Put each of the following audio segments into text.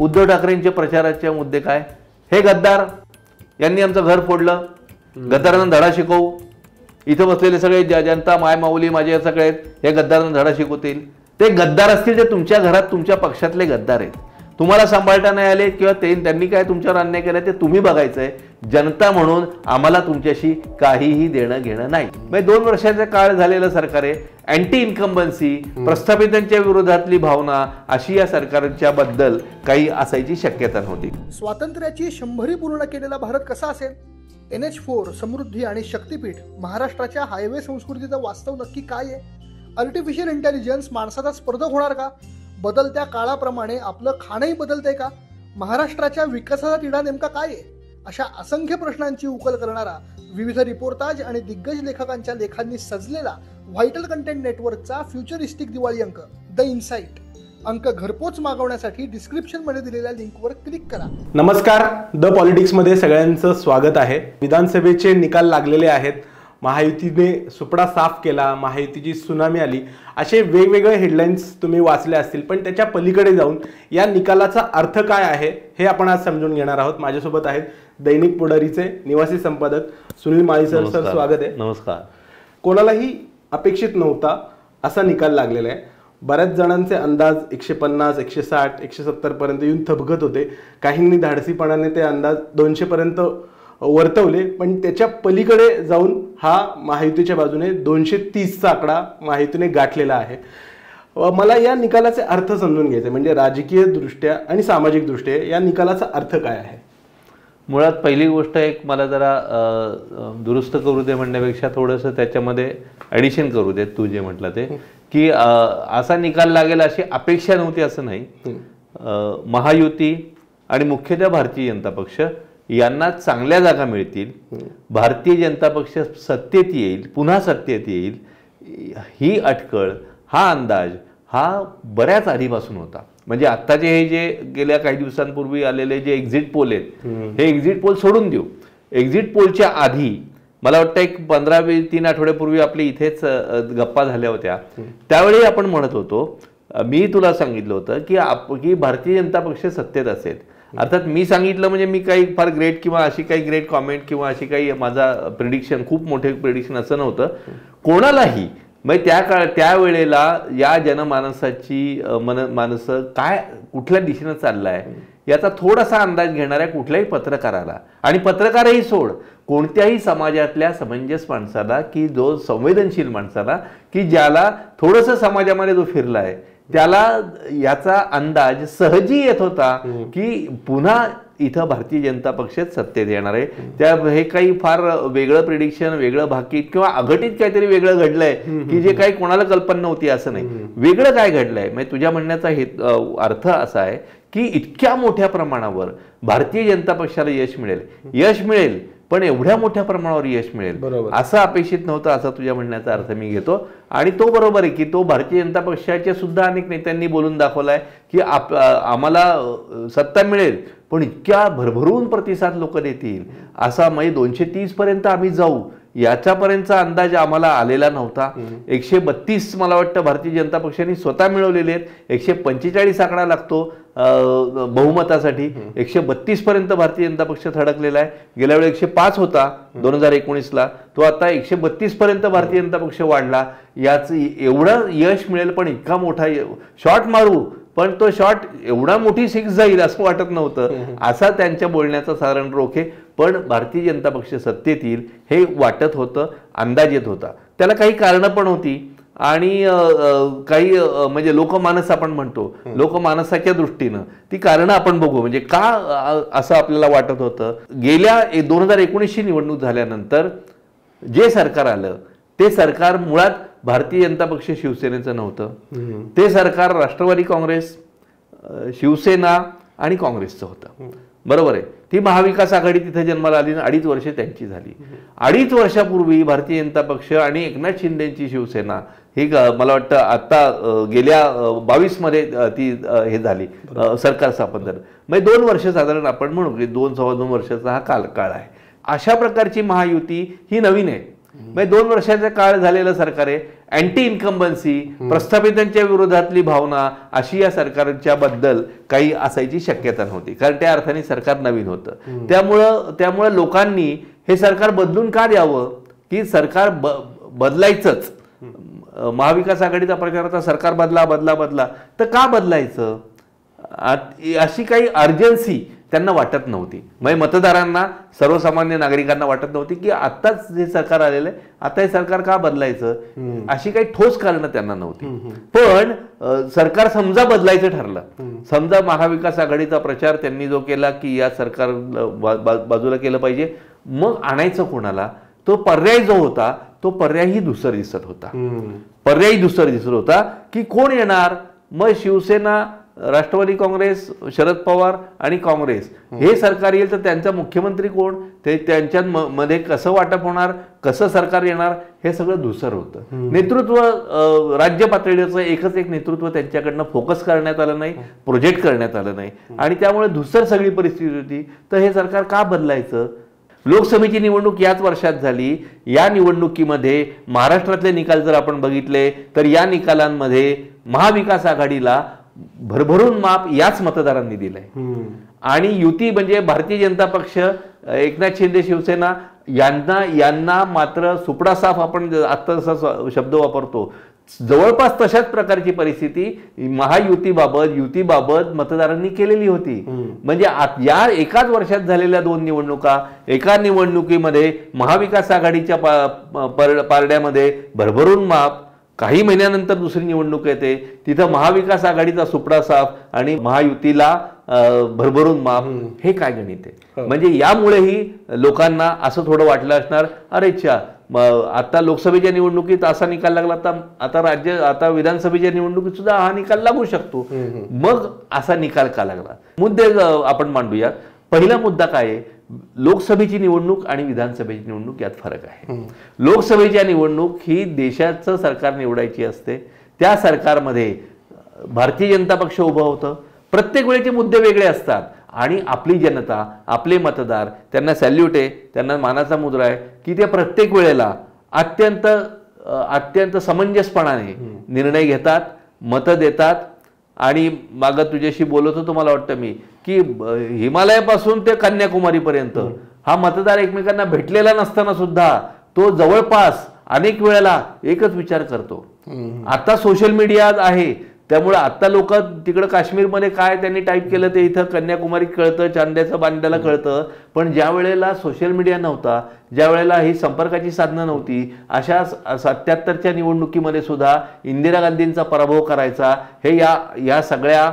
उद्धव ठाकरेंचे प्रचाराचे मुद्दे काय? हे गद्दार यांनी आमचं घर फोडलं, गद्दारांना धडा शिकवू, इथं बसलेले सगळे जनता माय माऊली माझे सगळे हे गद्दारांना धडा शिकवतील. ते गद्दार असतील ते तुमच्या घरात तुमच्या पक्षातले गद्दार आहेत. तुम्हाला सांभाळता नाही आले किंवा त्यांनी काय तुमच्यावर अन्याय केला ते तुम्ही बघायचंय. जनता म्हणून आम्हाला तुमच्याशी काहीही देणं घेणं नाही. म्हणजे 2 वर्षाचा काळ झालेलं सरकार आहे. अँटी इन्कम्बन्सी, प्रस्थापितांच्या विरोधातली भावना अशी या सरकारच्या बद्दल काही असायची शक्यता नव्हती. स्वातंत्र्याची 100री पूर्ण केलेला भारत कसा असेल? NH4, समृद्धी आणि शक्तीपीठ, महाराष्ट्राच्या हायवे संस्कृतीचं वास्तव नक्की काय आहे? आर्टिफिशियल इंटेलिजन्स माणसाचा स्पर्धक होणार का? बदलत्या काळाप्रमाणे आपलं खाणंही बदलतंय का? महाराष्ट्राच्या विकासाचा तिढा नेमका काय आहे? अशा असंख्य प्रश्नांची उकल करणारा विविध रिपोर्टाज आणि दिग्गज लेखकांच्या लेखांनी सजलेला व्हायटल कंटेंट नेटवर्कचा फ्युचरिस्टिक दिवाळी अंक द इनसाइट अंक घरपोच मागवण्यासाठी डिस्क्रिप्शन मध्ये दिलेल्या लिंकवर क्लिक करा. नमस्कार, द पॉलिटिक्समध्ये सगळ्यांचं स्वागत आहे. विधानसभेचे निकाल लागलेले आहेत. महायुतीने सुपडा साफ केला, महायुतीची सुनामी आली, असे वेगवेगळे हेडलाईन्स तुम्ही वाचले असतील. पण त्याच्या पलीकडे जाऊन या निकालाचा अर्थ काय आहे हे आपण आज समजून घेणार आहोत. माझ्यासोबत आहेत दैनिक पुढारीचे निवासी संपादक सुनील माळी सर. स्वागत आहे. नमस्कार. कोणालाही अपेक्षित नव्हता असा निकाल लागलेला आहे. बऱ्याच जणांचे अंदाज 150, 160, 170 पर्यंत येऊन थबकत होते. काहींनी धाडसीपणाने ते अंदाज 200 पर्यंत वर्तवले. पण त्याच्या पलीकडे जाऊन हा महायुतीच्या बाजूने 230चा आकडा महायुतीने गाठलेला आहे. मला या निकालाचे अर्थ समजून घ्यायचे, म्हणजे राजकीय दृष्ट्या आणि सामाजिक दृष्ट्या या निकालाचा अर्थ काय आहे? मुळात पहिली गोष्ट एक मला जरा दुरुस्त करू दे म्हणण्यापेक्षा थोडंसं त्याच्यामध्ये ॲडिशन करू दे. तू जे म्हटलं ते की असा निकाल लागेल अशी अपेक्षा नव्हती असं नाही. महायुती आणि मुख्यतः भारतीय जनता पक्ष यांना चांगल्या जागा मिळतील, भारतीय जनता पक्ष सत्तेत येईल, पुन्हा सत्तेत येईल, ही अटकळ, हा अंदाज हा बऱ्याच आधीपासून होता. म्हणजे आत्ताचे हे जे गेल्या काही दिवसांपूर्वी आलेले जे एक्झिट पोल आहेत, हे एक्झिट पोल सोडून देऊ. एक्झिट पोलच्या आधी मला वाटतं एक 15-3 आठवड्यापूर्वी आपली इथेच गप्पा झाल्या होत्या. त्यावेळी आपण म्हणत होतो, मी तुला सांगितलं होतं की भारतीय जनता पक्ष सत्तेत असेल. अर्थात मी सांगितलं म्हणजे मी काही फार ग्रेट किंवा अशी काही ग्रेट कॉमेंट किंवा अशी काही माझा प्रिडिक्शन, खूप मोठे प्रिडिक्शन असं नव्हतं कोणालाही. म्हणजे त्यावेळेला या जनमानसाची मानसं काय कुठल्या दिशेनं चाललं आहे याचा थोडासा अंदाज घेणाऱ्या कुठल्याही पत्रकाराला, आणि पत्रकारही सोड, कोणत्याही समाजातल्या समंजस माणसाला की जो संवेदनशील माणसाला की ज्याला थोडंसं समाजामध्ये जो फिरला आहे त्याला याचा अंदाज सहजी येत होता की पुन्हा इथं भारतीय जनता पक्षच सत्तेत येणार आहे. हे काही फार वेगळं प्रिडिक्शन, वेगळं भाकीत किंवा अघटित काहीतरी वेगळं घडलंय की जे काही कोणाला कल्पना नव्हती असं नाही. वेगळं काय घडलंय म्हणजे तुझ्या म्हणण्याचा अर्थ असा आहे की इतक्या मोठ्या प्रमाणावर भारतीय जनता पक्षाला यश मिळेल पण एवढ्या मोठ्या प्रमाणावर यश मिळेल असं अपेक्षित नव्हतं, असा तुझ्या म्हणण्याचा अर्थ मी घेतो. आणि तो बरोबर आहे की तो भारतीय जनता पक्षाच्या सुद्धा अनेक नेत्यांनी बोलून दाखवलाय की आम्हाला सत्ता मिळेल पण इतक्या भरभरून प्रतिसाद लोक देतील असा, म्हणजे 230 पर्यंत आम्ही जाऊ याच्यापर्यंतचा अंदाज आम्हाला आलेला नव्हता. 132 मला वाटतं भारतीय जनता पक्षाने स्वतः मिळवलेले आहेत. 145 आकडा लागतो बहुमतासाठी. 132 पर्यंत भारतीय जनता पक्ष थडकलेला आहे. गेल्या वेळी 105 होता 2019ला, तो आता 132 पर्यंत भारतीय जनता पक्ष वाढला. याच एवढं यश मिळेल पण इतका मोठा शॉट मारू पण तो शॉट एवढा मोठी 6 जाईल असं वाटत नव्हतं, असा त्यांच्या बोलण्याचा साधारण रोख आहे. पण भारतीय जनता पक्ष सत्तेत येईल हे वाटत होतं, अंदाज येत होता. त्याला काही कारणं पण होती आणि काही म्हणजे लोकमानस आपण म्हणतो, लोकमानसाच्या दृष्टीनं ती कारणं आपण बघू. म्हणजे का असं आपल्याला वाटत होतं? गेल्या 2019ची निवडणूक झाल्यानंतर जे सरकार आलं ते सरकार मुळात भारतीय जनता पक्ष शिवसेनेचं नव्हतं. ते सरकार राष्ट्रवादी काँग्रेस, शिवसेना आणि काँग्रेसचं होतं. बरोबर आहे. ती महाविकास आघाडी तिथे जन्माला आली, 2.5 वर्ष त्यांची झाली. 2.5 वर्षापूर्वी भारतीय जनता पक्ष आणि एकनाथ शिंदेची शिवसेना ही मला वाटतं आता गेल्या 22 मध्ये ती हे झाली, सरकार स्थापन झालं. म्हणजे 2 वर्ष साधारण आपण म्हणू की 2-2.25 वर्षाचा हा काळ आहे. अशा प्रकारची महायुती ही नवीन आहे. म्हणजे 2 वर्षाचा काळ झालेलं सरकार आहे. अँटी इन्कम्बन्सी, प्रस्थापितांच्या विरोधातली भावना अशी या सरकारच्या बद्दल काही असायची शक्यता नव्हती, कारण त्या अर्थाने सरकार नवीन होतं. त्यामुळं लोकांनी हे सरकार बदलून का द्यावं, की सरकार बदलायचंच. महाविकास आघाडीचा प्रचार होता सरकार बदला बदला बदला, तर का बदलायचं अशी काही अर्जन्सी त्यांना वाटत नव्हती. म्हणजे मतदारांना, सर्वसामान्य नागरिकांना वाटत नव्हती की आत्ताच जे सरकार आलेलं आहे, आता हे सरकार का बदलायचं, अशी काही ठोस कारणं त्यांना नव्हती. पण सरकार समजा बदलायचं ठरलं, समजा महाविकास आघाडीचा प्रचार त्यांनी जो केला की या सरकार बाजूला केलं पाहिजे, मग आणायचं कोणाला, तो पर्याय जो होता तो पर्यायही दुसरा दिसत होता. की कोण येणार, मग शिवसेना, राष्ट्रवादी काँग्रेस, शरद पवार आणि काँग्रेस हे सरकार येईल, तर त्यांचा मुख्यमंत्री कोण, ते त्यांच्या मध्ये कसं वाटप होणार, कसं सरकार येणार, हे सगळं धुसर होतं. नेतृत्व राज्य पातळीवरचं एकच एक नेतृत्व त्यांच्याकडनं फोकस करण्यात आलं नाही, प्रोजेक्ट करण्यात आलं नाही, आणि त्यामुळे धुसर सगळी परिस्थिती होती. तर हे सरकार का बदलायचं. लोकसभेची निवडणूक याच वर्षात झाली. या निवडणुकीमध्ये महाराष्ट्रातले निकाल जर आपण बघितले तर या निकालांमध्ये महाविकास आघाडीला भरभरून माप याच मतदारांनी दिलंय. आणि युती म्हणजे भारतीय जनता पक्ष, एकनाथ शिंदे शिवसेना यांना मात्र सुपडा साफ, आपण आता जसा शब्द वापरतो, जवळपास तशाच प्रकारची परिस्थिती युतीबाबत मतदारांनी केलेली होती. म्हणजे या एकाच वर्षात झालेल्या 2 निवडणुका, एका निवडणुकीमध्ये महाविकास आघाडीच्या पारड्यामध्ये भरभरून माप, काही महिन्यानंतर दुसरी निवडणूक येते, तिथं महाविकास आघाडीचा सुपडा साफ आणि महायुतीला भरभरून माप. हे काय गणित आहे. म्हणजे यामुळेही लोकांना असं थोडं वाटलं असणार, अरे च्छा, आता लोकसभेच्या निवडणुकीत असा निकाल लागला, आता विधानसभेच्या निवडणुकीत सुद्धा हा निकाल लागू शकतो. मग असा निकाल का लागला. मुद्दे आपण मांडूयात. पहिला मुद्दा काय आहे, लोकसभेची निवडणूक आणि विधानसभेची निवडणूक यात फरक आहे. लोकसभेच्या निवडणूक ही देशाचं सरकार निवडायची असते. त्या सरकारमध्ये भारतीय जनता पक्ष उभं होतं. प्रत्येक वेळेचे मुद्दे वेगळे असतात आणि आपली जनता, आपले मतदार, त्यांना सॅल्यूट आहे, त्यांना मानाचा मुद्रा आहे की ते प्रत्येक वेळेला अत्यंत समंजसपणाने निर्णय घेतात, मतं देतात. आणि मागं तुझ्याशी बोलत होतो, मला वाटतं मी, की हिमालयापासून ते कन्याकुमारीपर्यंत हा मतदार एकमेकांना भेटलेला नसताना सुद्धा तो जवळपास अनेक वेळेला एकच विचार करतो. आता सोशल मीडिया आहे, त्यामुळे आता लोक तिकडं काश्मीरमध्ये काय त्यांनी टाईप केलं ते इथं कन्याकुमारीत कळतं, चांद्याचं बांड्याला कळतं. पण ज्या वेळेला सोशल मीडिया नव्हता, ज्या वेळेला ही संपर्काची साधनं नव्हती, अशा 77च्या निवडणुकीमध्ये सुद्धा इंदिरा गांधींचा पराभव करायचा हे या सगळ्या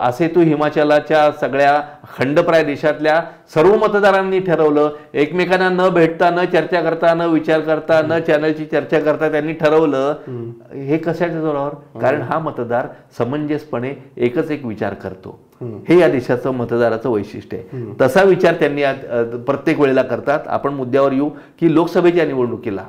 असेतू हिमाचलाच्या सगळ्या खंडप्राय देशातल्या सर्व मतदारांनी ठरवलं. एकमेकांना न भेटता, न चर्चा करता, न विचार करता, न चॅनलची चर्चा करता त्यांनी ठरवलं. हे कशाच्या जोरावर, कारण हा मतदार समंजसपणे एकच एक विचार करतो. हे या देशाचं मतदाराचं वैशिष्ट्य आहे. तसा विचार त्यांनी प्रत्येक वेळेला करतात. आपण मुद्द्यावर येऊ की लोकसभेच्या निवडणुकीला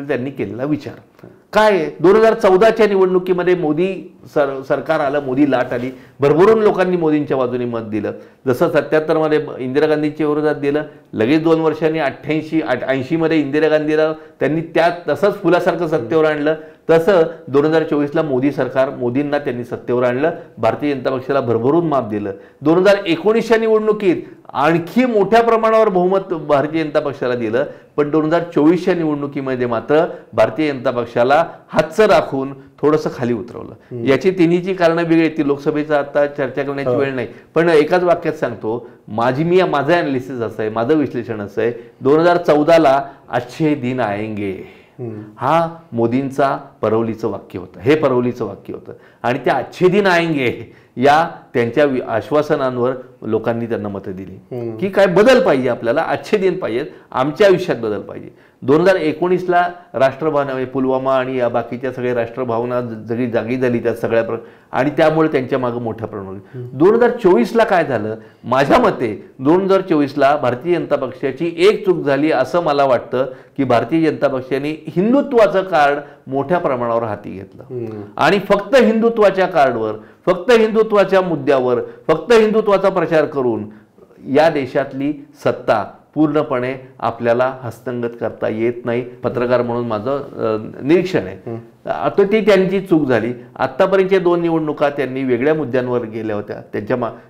त्यांनी केलेला विचार काय. 2014च्या निवडणुकीमध्ये मोदी सरकार आलं, मोदी लाट आली, भरभरून लोकांनी मोदींच्या बाजूने मत दिलं. जसं 77 मध्ये इंदिरा गांधींच्या विरोधात दिलं, लगेच 2 वर्षांनी 80 मध्ये इंदिरा गांधीला त्यांनी तसंच फुलासारखं सत्तेवर आणलं. तसं 2024ला मोदींना त्यांनी सत्तेवर आणलं, भारतीय जनता पक्षाला भरभरून माप दिलं. 2019च्या निवडणुकीत आणखी मोठ्या प्रमाणावर बहुमत भारतीय जनता पक्षाला दिलं. पण 2024च्या निवडणुकीमध्ये मात्र भारतीय जनता पक्षाला हातचं राखून थोडंसं खाली उतरवलं. याची तिन्हीची कारणं वेगळी आहेत, ती लोकसभेचा आता चर्चा करण्याची वेळ नाही. पण एकाच वाक्यात सांगतो, माझं अनालिसिस असं आहे, माझं विश्लेषण असं आहे, 2014ला अच्छे दिन आएंगे हा मोदींचा परवलीचं वाक्य होतं, हे परवलीचं वाक्य होतं. आणि त्या अच्छे दिन आएंगे या त्यांच्या आश्वासनांवर लोकांनी त्यांना मतं दिली की काय बदल पाहिजे, आपल्याला अच्छे दिन पाहिजेत, आमच्या आयुष्यात बदल पाहिजे. 2019ला राष्ट्रभावना, पुलवामा आणि या बाकीच्या सगळ्या राष्ट्रभावना जागी झाली त्या सगळ्या आणि त्यामुळे त्यांच्या मागे मोठ्या प्रमाणात. 2024ला काय झालं, माझ्या मते 2024ला भारतीय जनता पक्षाची एक चूक झाली असं मला वाटतं की भारतीय जनता पक्षाने हिंदुत्वाचं कार्ड मोठ्या प्रमाणावर हाती घेतलं आणि फक्त हिंदुत्वाच्या कार्डवर, फक्त हिंदुत्वाच्या मुद्द्यावर, फक्त हिंदुत्वाचा प्रचार करून या देशातली सत्ता पूर्णपणे आपल्याला हस्तंगत करता येत नाही. पत्रकार म्हणून माझं निरीक्षण आहे. आता ती त्यांची चूक झाली. आत्तापर्यंतच्या 2 निवडणुका त्यांनी वेगळ्या मुद्द्यांवर गेल्या होत्या,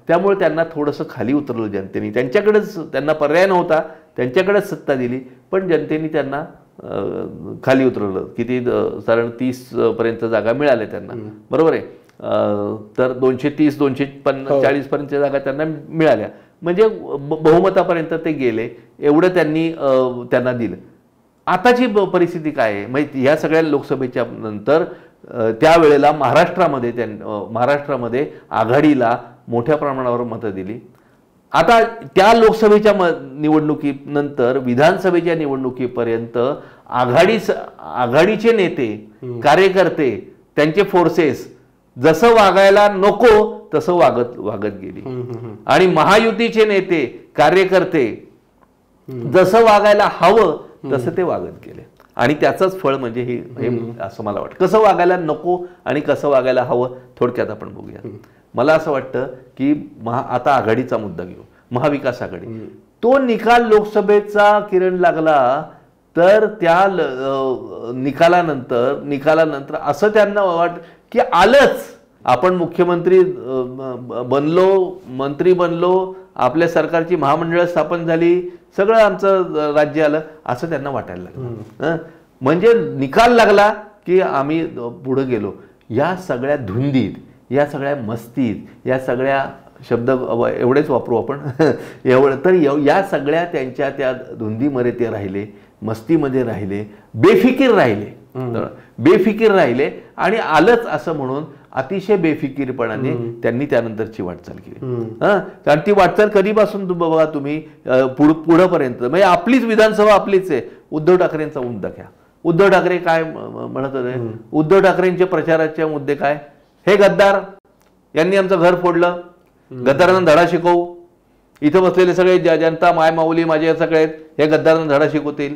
त्यामुळे त्यांना थोडंसं खाली उतरलं जनतेने. त्यांना पर्याय नव्हता, त्यांच्याकडेच सत्ता दिली, पण जनतेने त्यांना खाली उतरवलं. किती साधारण 30 पर्यंत जागा मिळाल्या त्यांना, बरोबर आहे. तर 230 240 पर्यंत जागा त्यांना मिळाल्या, म्हणजे बहुमतापर्यंत ते गेले. एवढं त्यांना दिलं. आताची परिस्थिती काय आहे, म्हणजे ह्या सगळ्या लोकसभेच्या नंतर त्यावेळेला महाराष्ट्रामध्ये आघाडीला मोठ्या प्रमाणावर मतं दिली. आता त्या लोकसभेच्या निवडणुकीनंतर विधानसभेच्या निवडणुकीपर्यंत आघाडीचे नेते, कार्यकर्ते, त्यांचे फोर्सेस जसं वागायला नको तसं वागत गेली. आणि महायुतीचे नेते, कार्यकर्ते जसं वागायला हवं तसं ते वागत गेले. आणि त्याचंच फळ म्हणजे हे असं मला वाटतं. कसं वागायला नको आणि कसं वागायला हवं थोडक्यात आपण बघूया. मला असं वाटतं की आता आघाडीचा मुद्दा घेऊ, महाविकास आघाडी. तो निकाल लोकसभेचा किरण लागला तर त्या निकालानंतर असं त्यांना वाटतं की आलंच, आपण मुख्यमंत्री बनलो, मंत्री बनलो, आपल्या सरकारची महामंडळं स्थापन झाली, सगळं आमचं राज्य आलं, असं त्यांना वाटायला लागलं. म्हणजे निकाल लागला की आम्ही पुढे गेलो. या सगळ्या धुंदीत, या सगळ्या मस्तीत, या सगळ्या शब्द एवढेच वापरू आपण तर या सगळ्या त्यांच्या त्या धुंदीमध्ये ते राहिले, मस्तीमध्ये राहिले, बेफिकीर राहिले आणि आलंच असं म्हणून अतिशय बेफिकीरपणाने त्यांनी त्यानंतरची वाटचाल केली. कारण ती वाटचाल कधीपासून बघा तुम्ही पुढेपर्यंत, म्हणजे आपलीच विधानसभा आपलीच आहे. उद्धव ठाकरेंचा मुद्दा घ्या. उद्धव ठाकरे काय म्हणत होते? उद्धव ठाकरेंचे प्रचाराचे मुद्दे काय? हे गद्दार, यांनी आमचं घर फोडलं, गद्दारांना धडा शिकवू, इथं बसलेले सगळे जनता माय माऊली माझे सगळे आहेत, हे गद्दारांना धडा शिकवतील.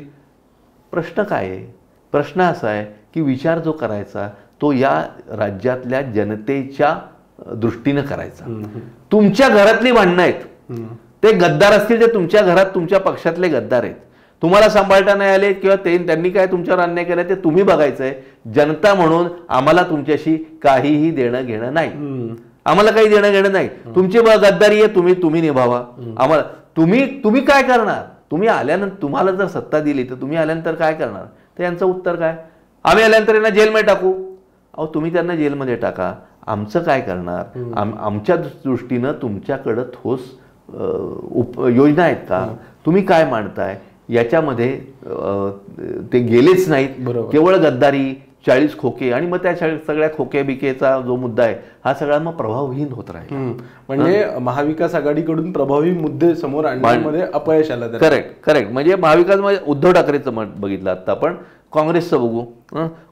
प्रश्न काय आहे? प्रश्न असा आहे की विचार जो करायचा तो या राज्यातल्या जनतेच्या दृष्टीनं करायचा. तुमच्या घरातली भांडणं आहेत, ते गद्दार असतील ते तुमच्या घरात तुमच्या पक्षातले गद्दार आहेत, तुम्हाला सांभाळता नाही आले किंवा त्यांनी काय तुमच्यावर अन्याय केला ते तुम्ही बघायचंय. जनता म्हणून आम्हाला तुमच्याशी काहीही देणं घेणं नाही, आम्हाला काही देणं घेणं नाही. तुमची गद्दारी आहे, तुम्ही निभावा. आम्हाला तुम्ही काय करणार? तुम्ही आल्यानंतर, तुम्हाला जर सत्ता दिली तर तुम्ही आल्यानंतर काय करणार? तर यांचं उत्तर काय? आम्ही आल्यानंतर यांना जेलमध्ये टाकू. अहो तुम्ही त्यांना जेलमध्ये टाका, आमचं काय करणार? आमच्या दृष्टीनं तुमच्याकडं ठोस योजना आहेत का? तुम्ही काय मांडताय? याच्यामध्ये ते गेलेच नाहीत. केवळ गद्दारी, 40 खोके, आणि मग त्या सगळ्या खोके बिकेचा जो मुद्दा आहे हा सगळा मग प्रभावहीन होत राहील. म्हणजे महाविकास आघाडीकडून प्रभावी मुद्दे समोर आणण्यामध्ये अपयश आलं. करेक्ट. म्हणजे महाविकास म्हणजे उद्धव ठाकरेचं मत बघितलं. आता आपण काँग्रेसचं बघू.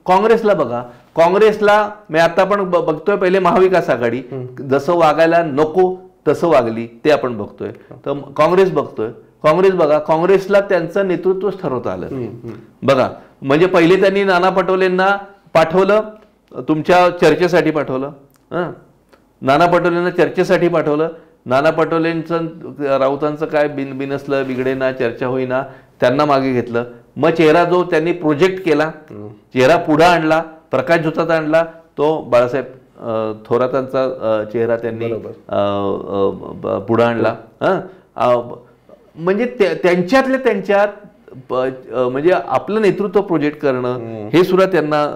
काँग्रेसला बघा, काँग्रेसला मी आता आपण बघतोय, पहिले महाविकास आघाडी जसं वागायला नको तसं वागली ते आपण बघतोय. तर काँग्रेस बघा, काँग्रेसला त्यांचं नेतृत्वच ठरवता आलं बघा. म्हणजे पहिले त्यांनी नाना पटोलेंना पाठवलं, तुमच्या चर्चेसाठी पाठवलं. नाना पटोलेंना चर्चेसाठी पाठवलं. नाना पटोलेंचं राऊतांचं काय बिनसलं, बिघडेना, चर्चा होईना, त्यांना मागे घेतलं. मग चेहरा जो त्यांनी प्रोजेक्ट केला, चेहरा पुढे आणला, प्रकाश झोतात आणला, तो बाळासाहेब थोरातांचा चेहरा त्यांनी पुढे आणला. म्हणजे त्यांच्यातल्या त्यांच्यात म्हणजे आपलं नेतृत्व प्रोजेक्ट करणं हे सुद्धा त्यांना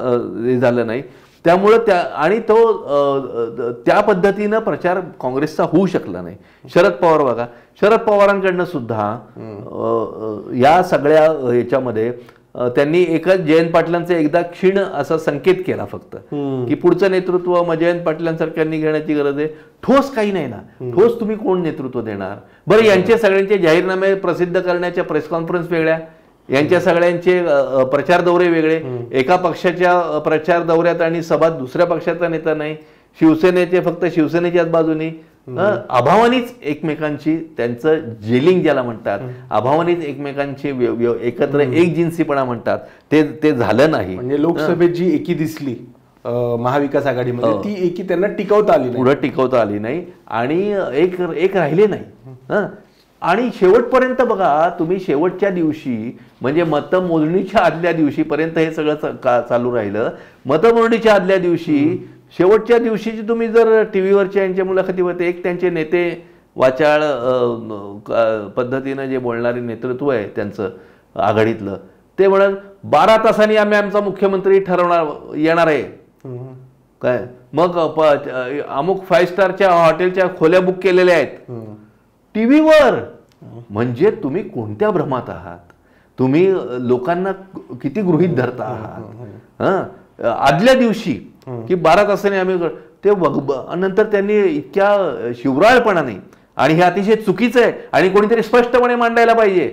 झालं नाही. त्यामुळं त्या पद्धतीनं प्रचार काँग्रेसचा होऊ शकला नाही. शरद पवार बघा, शरद पवारांकडनं सुद्धा या सगळ्या ह्याच्यामध्ये त्यांनी एकच जयंत पाटलांचा एकदा क्षीण असा संकेत केला फक्त, की पुढचं नेतृत्व मग जयंत पाटलांसारख्यांनी घेण्याची गरज आहे. ठोस काही नाही ना. ठोस तुम्ही कोण नेतृत्व देणार? बरं, यांचे सगळ्यांचे जाहीरनामे प्रसिद्ध करण्याच्या प्रेस कॉन्फरन्स वेगळ्या, यांच्या सगळ्यांचे प्रचार दौरे वेगळे. एका पक्षाच्या प्रचार दौऱ्यात आणि सभा दुसऱ्या पक्षाचा नेता नाही, शिवसेनेचे फक्त शिवसेनेच्याच बाजूनी, अभावानीच एकमेकांची, त्यांचं जेलिंग ज्याला म्हणतात, अभावानीच एकमेकांची एकत्र एक जिन्सीपणा म्हणतात, ते झालं नाही. म्हणजे लोकसभेत जी एकी दिसली महाविकास आघाडीमध्ये, ती एकी त्यांना टिकवता आली नाही, पुढे टिकवता आली नाही आणि एक राहिले नाही. आणि शेवटपर्यंत बघा तुम्ही, शेवटच्या दिवशी म्हणजे मतमोजणीच्या आदल्या दिवशीपर्यंत हे सगळं चालू राहिलं. मतमोजणीच्या आदल्या दिवशी, शेवटच्या दिवशीची तुम्ही जर टीव्हीवरच्या यांच्या मुलाखतीवर, एक त्यांचे नेते वाचाळ पद्धतीनं जे बोलणारे नेतृत्व आहे त्यांचं आघाडीतलं, ते म्हणत 12 तासांनी आम्ही आमचा मुख्यमंत्री येणार आहे काय, मग अमुक 5 स्टारच्या हॉटेलच्या खोल्या बुक केलेल्या आहेत टीव्हीवर. म्हणजे तुम्ही कोणत्या भ्रमात आहात, तुम्ही लोकांना किती गृहीत धरता आहात. आदल्या दिवशी की 12 तासांनी आम्ही ते नंतर त्यांनी इतक्या शिवराळपणाने, आणि हे अतिशय चुकीचं आहे आणि कोणीतरी स्पष्टपणे मांडायला पाहिजे.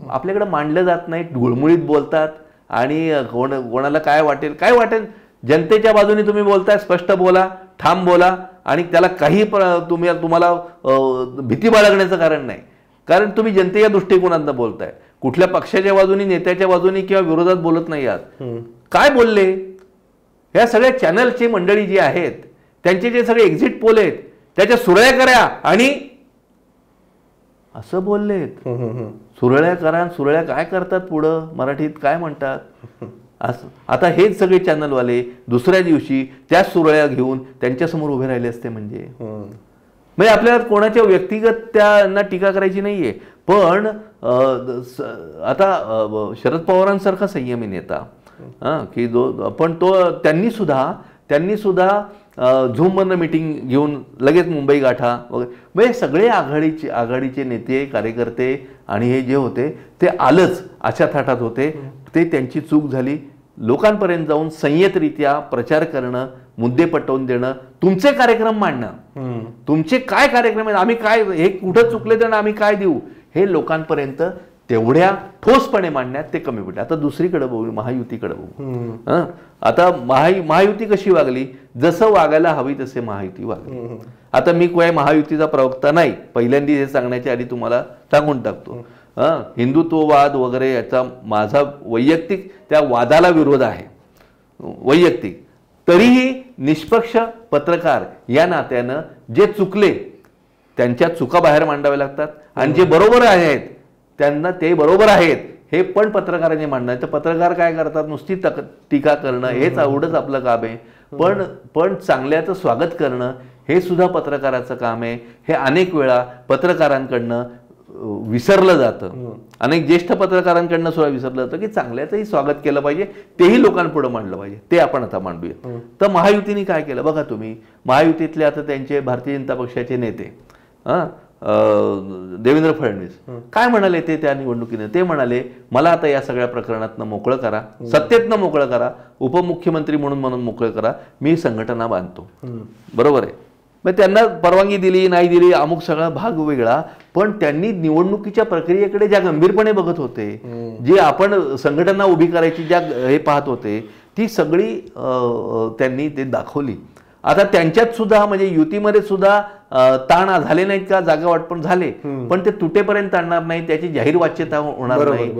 आपल्याकडे मांडलं जात नाही, गुळमुळीत बोलतात आणि कोणाला काय वाटेल. जनतेच्या बाजूने तुम्ही बोलताय, स्पष्ट बोला, ठाम बोला, आणि त्याला काही तुम्हाला भीती बाळगण्याचं कारण नाही, कारण तुम्ही जनतेच्या दृष्टिकोनातून बोलताय. कुठल्या पक्षाच्या बाजूनी, नेत्याच्या बाजूनी किंवा विरोधात बोलत नाही आहात. काय बोलले ह्या सगळ्या चॅनलची मंडळी जी आहेत, त्यांचे जे सगळे एक्झिट पोल आहेत त्याच्या सुरळ्या करा, आणि असं बोललेत. सुरळ्या करा, सुरळ्या काय करतात पुढं मराठीत काय म्हणतात असं. आता हेच सगळे चॅनलवाले दुसऱ्या दिवशी त्याच सुरळ्या घेऊन त्यांच्यासमोर उभे राहिले असते. म्हणजे आपल्याला कोणाच्या व्यक्तिगत त्यांना टीका करायची नाहीये, पण आता शरद पवारांसारखा संयमी नेता की पण त्यांनी सुद्धा झूमवरनं मीटिंग घेऊन लगेच मुंबई गाठा वगैरे. म्हणजे सगळे आघाडीचे नेते, कार्यकर्ते आणि हे जे होते ते आलंच अशा थाटात होते. ते त्यांची चूक झाली. लोकांपर्यंत जाऊन संयतरित्या प्रचार करणं, मुद्दे पटवून देणं, तुमचे कार्यक्रम मांडणं, तुमचे काय कार्यक्रम आहेत, आम्ही काय, हे कुठं चुकले तर आम्ही काय देऊ, हे लोकांपर्यंत तेवढ्या ठोसपणे मांडण्यात ते कमी पडले. आता दुसरीकडे बघू, महायुतीकडे बघू. आता महायुती कशी वागली, जसं वागायला हवी तसे महायुती वागली. आता मी काय महायुतीचा प्रवक्ता नाही, पहिल्यांदा हे सांगण्याच्या आधी तुम्हाला सांगून टाकतो. हिंदुत्ववाद वगैरे याचा माझा वैयक्तिक त्या वादाला विरोध आहे वैयक्तिक. तरीही निष्पक्ष पत्रकार या नात्यानं जे चुकले त्यांच्या चुका बाहेर मांडाव्या लागतात, आणि जे बरोबर आहेत त्यांना ते बरोबर आहेत हे पण पत्रकारांनी मांडणं. तर पत्रकार काय करतात, नुसती टीका करणं हेच एवढंच आपलं काम आहे, पण चांगल्याचं स्वागत करणं हे सुद्धा पत्रकाराचं काम आहे. हे अनेक वेळा पत्रकारांकडनं विसरलं जातं, अनेक ज्येष्ठ पत्रकारांकडनं सुद्धा विसरलं जातं की चांगल्याचंही स्वागत केलं पाहिजे, तेही लोकांपुढे मांडलं पाहिजे. ते आपण आता मांडूया. तर महायुतीने काय केलं बघा तुम्ही. महायुतीतले आता त्यांचे भारतीय जनता पक्षाचे नेते देवेंद्र फडणवीस काय म्हणाले ते त्या निवडणुकीने, ते म्हणाले मला आता या सगळ्या प्रकरणातनं मोकळं करा, सत्तेतनं मोकळं करा, उपमुख्यमंत्री म्हणून मोकळं करा, मी संघटना बांधतो. बरोबर आहे. मग त्यांना परवानगी दिली नाही दिली अमुक सगळा भाग वेगळा, पण त्यांनी निवडणुकीच्या प्रक्रियेकडे ज्या गंभीरपणे बघत होते, जी आपण संघटना उभी करायची ज्या हे पाहत होते, ती सगळी त्यांनी ते दाखवली. आता त्यांच्यात सुद्धा म्हणजे युतीमध्ये सुद्धा ताण झाले नाहीत का, जागा वाटपण झाले, पण ते तुटेपर्यंत आणणार नाही, त्याची जाहीर वाच्यता होणार नाही.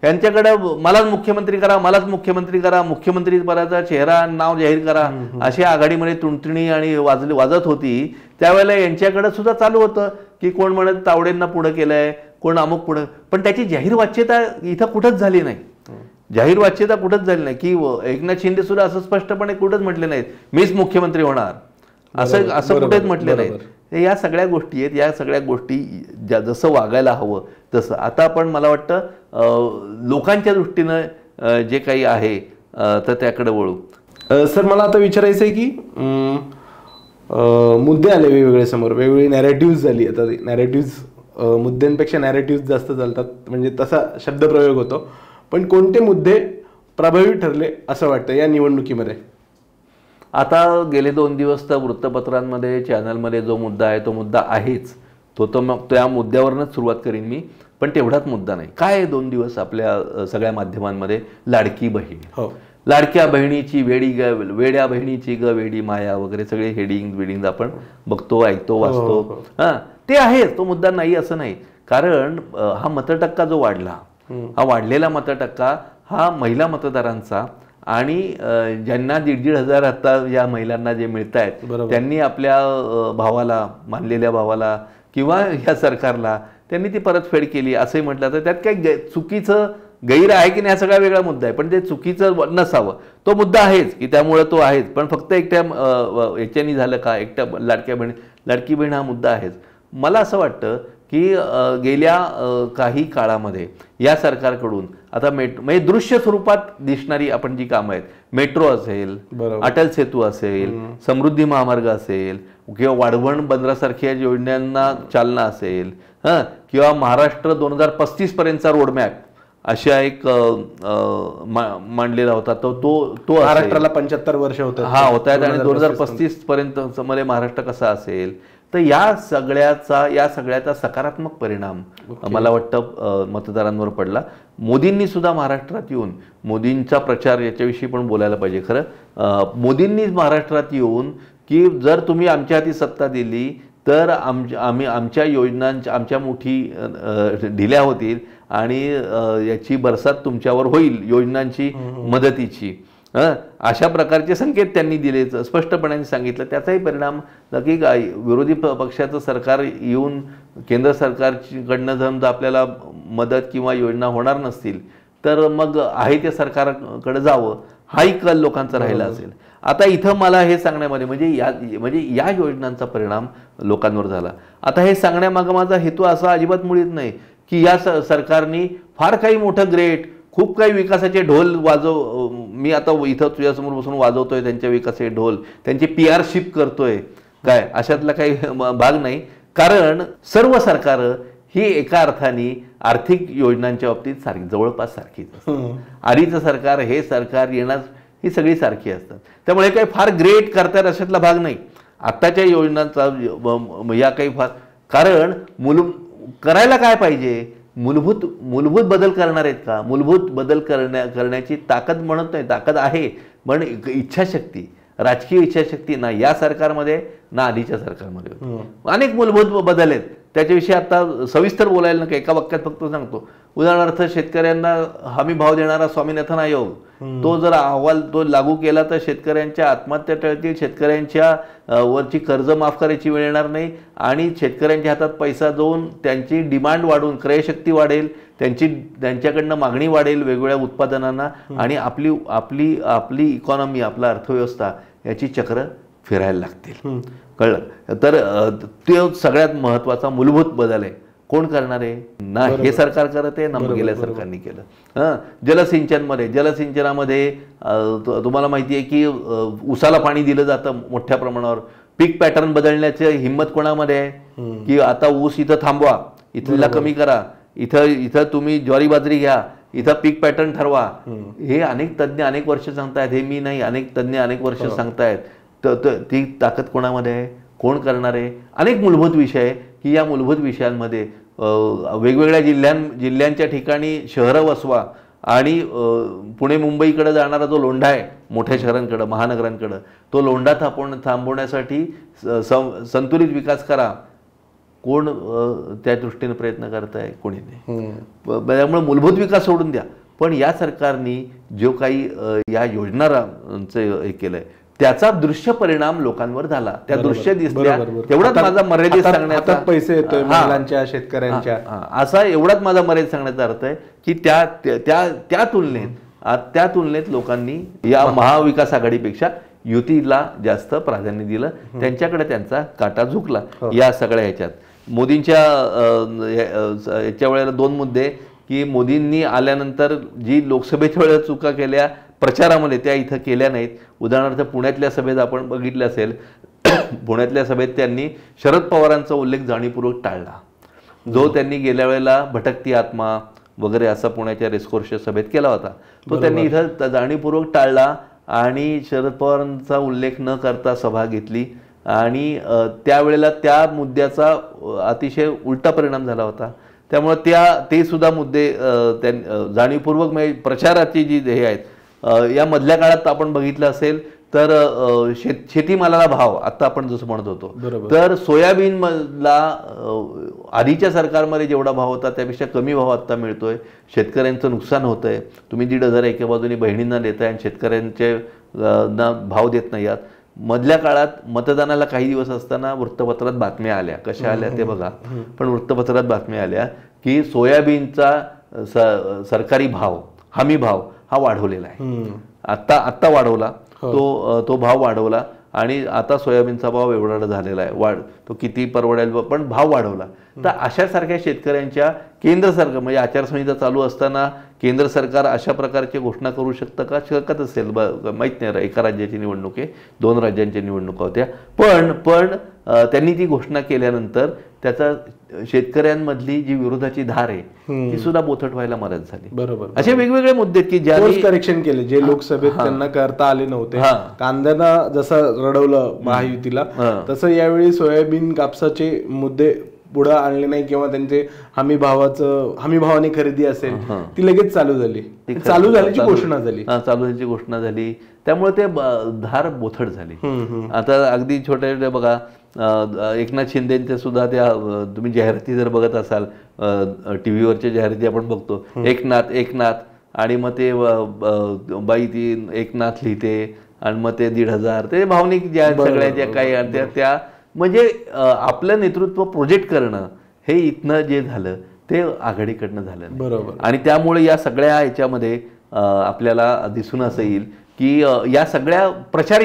त्यांच्याकडे मलाच मुख्यमंत्री करा, मलाच मुख्यमंत्री करा, मुख्यमंत्री पदाचा चेहरा नाव जाहीर करा, अशी आघाडीमध्ये तुणतुणी आणि वाजत होती. त्यावेळेला यांच्याकडे सुद्धा चालू होतं की कोण म्हणत तावडेंना पुढे केलंय, कोण अमुक पुढे, पण त्याची जाहीर वाच्यता इथं कुठंच झाली नाही. जाहीर वाच्यता कुठंच झाली नाही की एकनाथ शिंदे सुद्धा असं स्पष्टपणे कुठंच म्हटले नाहीत मीच मुख्यमंत्री होणार, असं कुठेच म्हटले नाहीत. या सगळ्या गोष्टी आहेत, या सगळ्या गोष्टी जसं वागायला हवं तसं. आता आपण मला वाटतं लोकांच्या दृष्टीनं जे काही आहे तर त्याकडे वळू. सर मला आता विचारायचं आहे की मुद्दे आले वेगवेगळे समोर, वेगवेगळी नॅरेटिव्ह झाली. आता नॅरेटिव्ह मुद्द्यांपेक्षा नॅरेटिव्ह जास्त चालतात, म्हणजे तसा शब्दप्रयोग होतो. पण कोणते मुद्दे प्रभावी ठरले असं वाटतं या निवडणुकीमध्ये? आता गेले 2 दिवस तर वृत्तपत्रांमध्ये, चॅनलमध्ये जो मुद्दा आहे तो मुद्दा आहेच. तो मग त्या मुद्द्यावरच सुरुवात करीन मी, पण तेवढाच मुद्दा नाही. काय 2 दिवस आपल्या सगळ्या माध्यमांमध्ये लाडकी बहीण, लाडक्या बहिणीची वेड्या बहिणीची ग वेडी माया वगैरे सगळे हेडिंग आपण बघतो, ऐकतो, वाचतो. ते आहे, तो मुद्दा नाही असं नाही. कारण हा मतटक्का जो वाढला, हा वाढलेला मतटक्का हा महिला मतदारांचा, आणि ज्यांना 1,500 आता या महिलांना जे मिळत आहेत त्यांनी आपल्या भावाला, मानलेल्या भावाला किंवा ह्या सरकारला त्यांनी ती परतफेड केली असंही म्हटलं तर त्यात काही चुकीचं गैर आहे की नाही हा सगळा वेगळा मुद्दा आहे, पण ते चुकीचं नसावं तो मुद्दा आहेच की त्यामुळे तो आहेच, पण फक्त एकट्या याच्यानी झालं का, एकट्या लाडकी बहीण हा मुद्दा आहेच. मला असं वाटतं की गेल्या काही काळामध्ये या सरकारकडून आता म्हणजे दृश्य स्वरूपात दिसणारी आपण जी कामं आहेत, मेट्रो असेल, अटल सेतू असेल, समृद्धी महामार्ग असेल किंवा वाढवण बंदरासारख्या योजनांना चालना असेल, किंवा महाराष्ट्र 2035 पर्यंतचा रोडमॅप अशा एक मांडलेला होता तो महाराष्ट्राला 75 वर्ष होत होत आहेत आणि 2035 पर्यंत मध्ये महाराष्ट्र कसा असेल. तर या सगळ्याचा सकारात्मक परिणाम मला वाटतं मतदारांवर पडला. मोदींनी सुद्धा महाराष्ट्रात येऊन मोदींचा प्रचार याच्याविषयी पण बोलायला पाहिजे. खरं मोदींनी महाराष्ट्रात येऊन की जर तुम्ही आमच्या हाती सत्ता दिली तर आमच्या योजनांच्या आमच्या मुठी ढिल्या होतील आणि याची बरसात तुमच्यावर होईल योजनांची मदतीची, अशा प्रकारचे संकेत त्यांनी दिले, स्पष्टपणे सांगितलं. त्याचाही परिणाम की विरोधी पक्षाचं सरकार येऊन केंद्र सरकारकडनं जर आपल्याला मदत किंवा योजना होणार नसतील तर मग आहे त्या सरकारकडे जावं हाही कल लोकांचा राहिला असेल. आता इथं मला हे सांगण्यामध्ये म्हणजे या योजनांचा परिणाम लोकांवर झाला. आता हे सांगण्यामागं माझा हेतू असा अजिबात मुळीच नाही की या सरकारने फार काही मोठं ग्रेट खूप काही विकासाचे ढोल मी आता इथं तुझ्यासमोर बसून वाजवतोय त्यांच्या विकासाचे ढोल, त्यांची पीआरशिप करतोय काय, अशातला काही भाग नाही. कारण सर्व सरकारं ही एका अर्थाने आर्थिक योजनांच्या बाबतीत जवळपास सारखीच असतात. आधीचं सरकार हे सरकार येणार ही सगळी सारखी असतात. त्यामुळे काही फार ग्रेट करतात अशातला भाग नाही आत्ताच्या योजनांचा या काही फार. कारण करायला काय पाहिजे, मूलभूत बदल करणार आहेत का, मूलभूत बदल करण्याची ताकद म्हणत नाही, ताकद आहे पण इच्छाशक्ती, राजकीय इच्छाशक्ती ना या सरकारमध्ये ना आधीच्या सरकारमध्ये. अनेक मूलभूत बदल आहेत त्याच्याविषयी आता सविस्तर बोलायला नका, एका वाक्यात फक्त सांगतो. उदाहरणार्थ शेतकऱ्यांना हमी भाव देणारा स्वामीनाथन आयोग तो जर अहवाल तो लागू केला तर शेतकऱ्यांच्या आत्महत्या टळतील, शेतकऱ्यांच्या वरची कर्ज माफ करायची वेळ येणार नाही आणि शेतकऱ्यांच्या हातात पैसा जाऊन त्यांची डिमांड वाढून क्रयशक्ती वाढेल, त्यांच्याकडनं मागणी वाढेल वेगवेगळ्या उत्पादनांना आणि आपली इकॉनॉमी, आपला अर्थव्यवस्था याची चक्र फिरायला लागतील. कळलं तर तो सगळ्यात महत्वाचा मूलभूत बदल आहे. कोण करणार आहे ना, हे सरकार करत आहे ना गेल्या सरकारने केलं. जलसिंचनामध्ये तुम्हाला माहिती आहे की उसाला पाणी दिलं जातं मोठ्या प्रमाणावर. पीक पॅटर्न बदलण्याची हिंमत कोणामध्ये आहे की आता ऊस इथं थांबवा, इथला कमी करा, इथं तुम्ही ज्वारी बाजरी घ्या, इथं पीक पॅटर्न ठरवा. हे अनेक तज्ज्ञ अनेक वर्ष सांगतायत, हे मी नाही, अनेक तज्ज्ञ अनेक वर्ष सांगतायत. तर ती ताकद कोणामध्ये आहे, कोण करणार आहे. अनेक मूलभूत विषय आहे की या मूलभूत विषयांमध्ये वेगवेगळ्या जिल्ह्यांच्या ठिकाणी शहरं वसवा आणि पुणे मुंबईकडे जाणारा जो लोंढा आहे मोठ्या शहरांकडे महानगरांकडे तो लोंढा थांबवण्यासाठी संतुलित विकास करा. कोण त्या दृष्टीने प्रयत्न करताय, कोणी नाही. त्यामुळे मूलभूत विकास सोडून द्या. पण या सरकारने जो काही या योजनांचं हे केलंय त्याचा दृश्य परिणाम लोकांवर झाला, त्या दृश्य दिसल्या. तेवढाच माझा मर्यादित सांगण्याचा पैसे येतोय महिलांच्या, शेतकऱ्यांच्या, असा एवढाच माझा मर्यादित सांगण्याचा अर्थ आहे की त्या तुलनेत लोकांनी या महाविकास आघाडीपेक्षा युतीला जास्त प्राधान्य दिलं. त्यांच्याकडे त्यांचा काटा झुकला या सगळ्या ह्याच्यात. मोदींच्या याच्या वेळेला 2 मुद्दे की मोदींनी आल्यानंतर जी लोकसभेच्या वेळेला चुका केल्या प्रचारामध्ये त्या इथं केल्या नाहीत. उदाहरणार्थ पुण्यातल्या सभेत आपण बघितलं असेल, पुण्यातल्या सभेत त्यांनी शरद पवारांचा उल्लेख जाणीवपूर्वक टाळला, जो त्यांनी गेल्या वेळेला भटकती आत्मा वगैरे असा पुण्याच्या रेस्कोर्सच्या सभेत केला होता. तो त्यांनी इथं जाणीवपूर्वक टाळला आणि शरद पवारांचा उल्लेख न करता सभा घेतली आणि त्यावेळेला त्या मुद्द्याचा अतिशय उलटा परिणाम झाला होता. त्यामुळे ते सुद्धा मुद्दे जाणीवपूर्वक म्हणजे प्रचाराची जी हे आहेत या मधल्या काळात आपण बघितलं असेल तर शेतीमालाला भाव आता आपण जसं म्हणत होतो तर सोयाबीनला आधीच्या सरकारमध्ये जेवढा भाव होता त्यापेक्षा कमी भाव आता मिळतोय. शेतकऱ्यांचं नुकसान होतंय. तुम्ही 1,500 एका बाजूने बहिणींना देताय आणि शेतकऱ्यांचे भाव देत नाही आहात. मधल्या काळात मतदानाला काही दिवस असताना वृत्तपत्रात बातम्या आल्या, कशा आल्या ते बघा, पण वृत्तपत्रात बातम्या आल्या की सोयाबीनचा सरकारी भाव, हमी भाव हा वाढवलेला आहे. आत्ता वाढवला, तो भाव वाढवला आणि आता सोयाबीनचा भाव एवढा झालेला आहे, तो किती परवडेल पण भाव वाढवला. तर अशासारख्या शेतकऱ्यांच्या केंद्र सरकार म्हणजे आचारसंहिता चालू असताना केंद्र सरकार अशा प्रकारची घोषणा करू शकतं का? शकत असेल, माहीत नाही. एका राज्याची निवडणूक आहे, 2 राज्यांच्या निवडणुका होत्या, पण त्यांनी ती घोषणा केल्यानंतर त्याचा शेतकऱ्यांमधली जी विरोधाची धार आहे ती सुद्धा बोथट व्हायला मदत झाली. बरोबर. असे वेगवेगळे मुद्दे की ज्यांनी करेक्शन केले, जे लोकसभेत त्यांना करता आले नव्हते. कांद्यांना जसं रडवलं महायुतीला, तसं यावेळी सोयाबीन कापसाचे मुद्दे पुढे आणले नाही किंवा त्यांचे हमी भावाने खरेदी असेल ती लगेच चालू झाल्याची घोषणा झाली. त्यामुळे ते धार बोथट झाली. आता अगदी छोट्या छोट्या बघा, एकनाथ शिंदेच्या सुद्धा त्या तुम्ही जाहिराती जर बघत असाल, टीव्हीवरच्या जाहिराती आपण बघतो, एकनाथ आणि मग ते बाई ती एकनाथ लिहिते आणि मग ते 1,500 ते भावनिक ज्या सगळ्या ज्या काही त्या म्हणजे आपलं नेतृत्व प्रोजेक्ट करणं हे इथनं जे झालं ते आघाडीकडनं झालं. बरोबर. आणि त्यामुळे या सगळ्या ह्याच्यामध्ये आपल्याला दिसून असं येईल की या सगळ्या प्रचार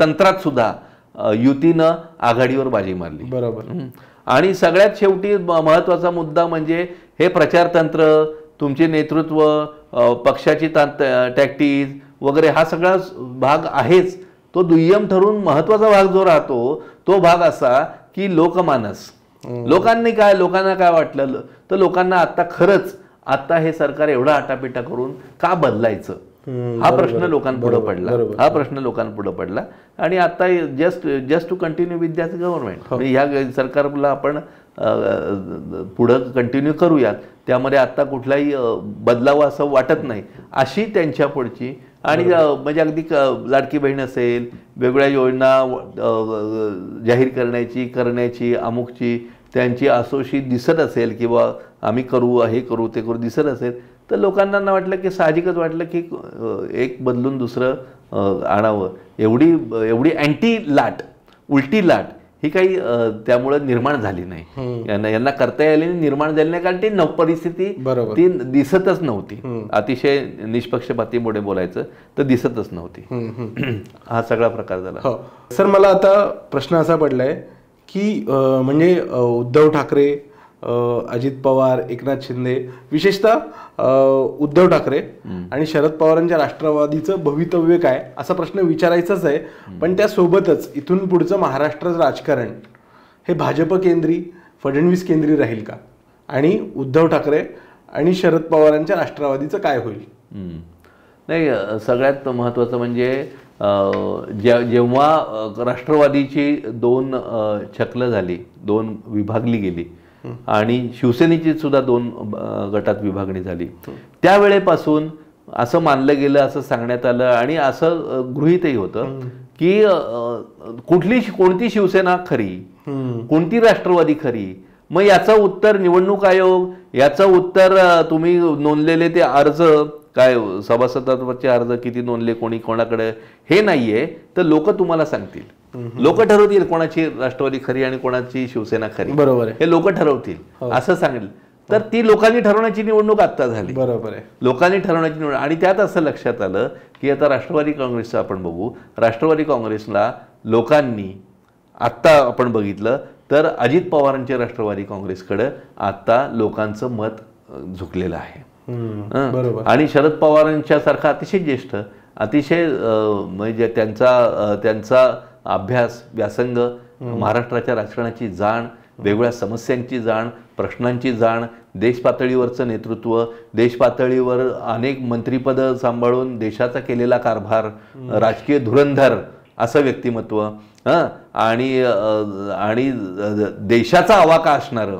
तंत्रात सुद्धा युतीनं आघाडीवर बाजी मारली. बरोबर. आणि सगळ्यात शेवटी महत्वाचा मुद्दा म्हणजे हे प्रचार तंत्र, तुमचे नेतृत्व, पक्षाची टॅक्टिक्स वगैरे हा सगळा भाग आहेच. तो दुय्यम ठरून महत्वाचा भाग जो राहतो तो भाग असा की लोकमानस, लोकांना काय वाटलं, तर लोकांना आता हे सरकार एवढा आटापिटा करून का बदलायचं हा प्रश्न लोकांपुढे पडला. आणि आता just to continue with that government, ह्या सरकारला आपण पुढं कंटिन्यू करूयात, त्यामध्ये आता कुठलाही बदलाव असं वाटत नाही अशी त्यांच्या पुढची. आणि म्हणजे अगदी लाडकी बहीण असेल, वेगवेगळ्या योजना जाहीर करण्याची अमुकची त्यांची असोशी दिसत असेल किंवा आम्ही करू, हे करू, ते करू दिसत असेल, तर लोकांना वाटलं की साहजिकच वाटलं की एक बदलून दुसरं आणावं. एवढी उलटी लाट ही काही त्यामुळे निर्माण झाली नाही, यांना करता यायला निर्माण झाली नाही, कारण ती परिस्थिती ती दिसतच नव्हती. अतिशय निष्पक्षपातीमुळे बोलायचं तर दिसतच नव्हती. हा सगळा प्रकार झाला. सर, मला आता प्रश्न असा पडलाय की म्हणजे उद्धव ठाकरे, अजित पवार, एकनाथ शिंदे, विशेषतः उद्धव ठाकरे आणि शरद पवारांच्या राष्ट्रवादीचं भवितव्य काय असा प्रश्न विचारायचाच आहे. पण त्यासोबतच इथून पुढचं महाराष्ट्राचं राजकारण हे भाजप केंद्री, फडणवीस केंद्री राहील का, आणि उद्धव ठाकरे आणि शरद पवारांच्या राष्ट्रवादीचं काय होईल? नाही, सगळ्यात महत्त्वाचं म्हणजे जेव्हा राष्ट्रवादीची 2 छकलं झाली, 2 विभागली गेली आणि शिवसेनेची सुद्धा 2 गटात विभागणी झाली, त्यावेळेपासून असं मानलं गेलं, असं सांगण्यात आलं आणि असं गृहीतही होतं की कोणती शिवसेना खरी, कोणती राष्ट्रवादी खरी. मग याचं उत्तर निवडणूक आयोग, याचं उत्तर तुम्ही नोंदलेले ते अर्ज, काय सभासदांवरचे अर्ज किती नोंदले, कोणाकडे, हे नाहीये. तर लोक तुम्हाला सांगतील, लोक ठरवतील कोणाची राष्ट्रवादी खरी आणि कोणाची शिवसेना खरी. बरोबर आहे, हे लोक ठरवतील असं सांगितलं. तर ती लोकांनी ठरवण्याची निवडणूक आता झाली. बरोबर आहे, लोकांनी ठरवण्याची निवडणूक. आणि त्यात असं लक्षात आलं की आता राष्ट्रवादी काँग्रेसचं आपण बघू. राष्ट्रवादी काँग्रेसला लोकांनी आत्ता आपण बघितलं तर अजित पवारांच्या राष्ट्रवादी काँग्रेसकडे आता लोकांचं मत झुकलेलं आहे. आणि शरद पवारांच्या सारखा अतिशय ज्येष्ठ, अतिशय म्हणजे त्यांचा अभ्यास, व्यासंग, महाराष्ट्राच्या राजकारणाची जाण, वेगवेगळ्या समस्यांची जाण, प्रश्नांची जाण, देश पातळीवरचं नेतृत्व, देश पातळीवर अनेक मंत्रिपदं सांभाळून देशाचा केलेला कारभार, राजकीय धुरंधर असं व्यक्तिमत्व, आणि देशाचा आवाका असणारं,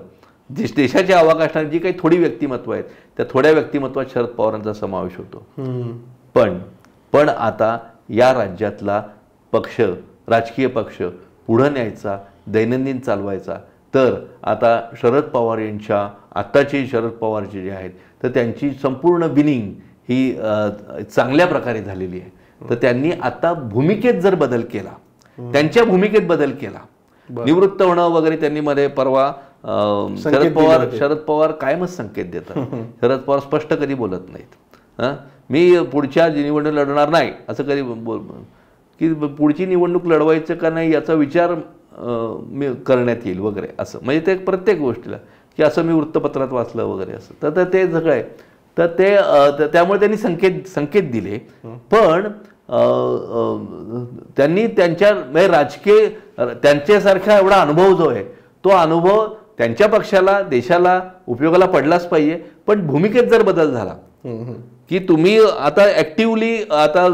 देशाची आवाका असणारी जी काही थोडी व्यक्तिमत्व आहेत, त्या थोड्या व्यक्तिमत्वात शरद पवारांचा समावेश होतो. पण आता या राज्यातला पक्ष, राजकीय पक्ष पुढं न्यायचा, दैनंदिन चालवायचा, तर आता शरद पवार यांच्या आत्ताचे शरद पवारचे जे आहेत तर त्यांची संपूर्ण बिनिंग ही चांगल्या प्रकारे झालेली आहे. तर त्यांनी आता भूमिकेत जर बदल केला, त्यांच्या भूमिकेत बदल केला, निवृत्त होणं वगैरे त्यांनी मध्ये परवा शरद पवार कायमच संकेत देतात. शरद पवार स्पष्ट कधी बोलत नाहीत. मी पुढच्या निवडणूक लढणार नाही असं कधी की पुढची निवडणूक लढवायचं का नाही याचा विचार करण्यात येईल वगैरे असं, म्हणजे ते प्रत्येक गोष्टीला की असं मी वृत्तपत्रात वाचलं वगैरे असं. तर ते सगळं आहे. तर ते त्यामुळे त्यांनी संकेत दिले. पण त्यांनी त्यांच्या म्हणजे राजकीय त्यांच्यासारखा एवढा अनुभव जो आहे तो अनुभव त्यांच्या पक्षाला देशाला उपयोगाला पडलाच पाहिजे. पण भूमिकेत जर बदल झाला की तुम्ही आता ॲक्टिव्हली आता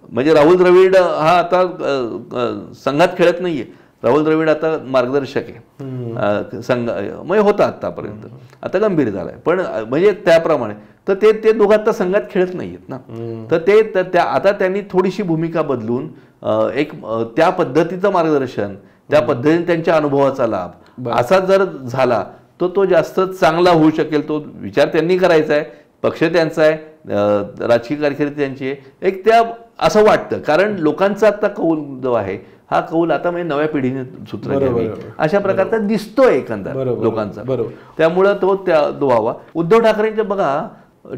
म्हणजे राहुल द्रविड हा आता संघात खेळत नाहीये. राहुल द्रविड आता मार्गदर्शक आहे संघ म्हणजे होता आतापर्यंत, आता गंभीर झालाय. पण म्हणजे त्याप्रमाणे तर ते दोघं आता संघात खेळत नाहीयेत ना. तर ते आता त्यांनी थोडीशी भूमिका बदलून एक त्या पद्धतीचं मार्गदर्शन, त्या पद्धतीने त्यांच्या अनुभवाचा लाभ असा जर झाला तर तो जास्त चांगला होऊ शकेल. तो विचार त्यांनी करायचा आहे, पक्ष त्यांचा आहे, राजकीय कारकिर्दी त्यांची आहे. एक त्या असं वाटतं कारण लोकांचा आता कौल जो आहे हा कौल आता म्हणजे नव्या पिढीने सूत्र घ्यावी अशा प्रकारचा दिसतोय एकंदर लोकांचा. त्यामुळं तो व्हावा. उद्धव ठाकरेंच्या बघा